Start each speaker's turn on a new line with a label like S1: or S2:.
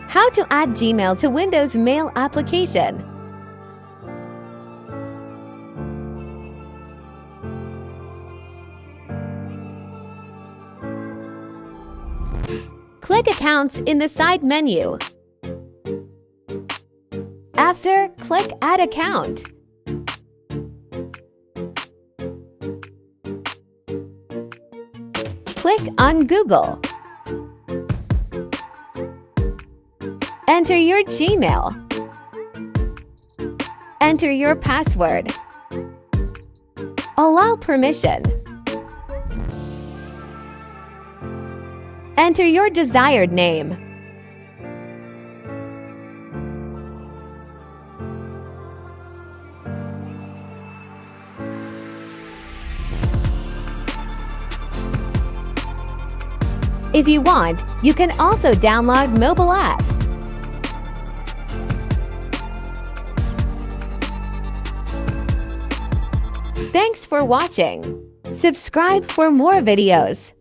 S1: How to add Gmail to Windows Mail application. Click Accounts in the side menu. After, click Add Account. Click on Google. Enter your Gmail. Enter your password. Allow permission. Enter your desired name. If you want, you can also download mobile app. Thanks for watching. Subscribe for more videos.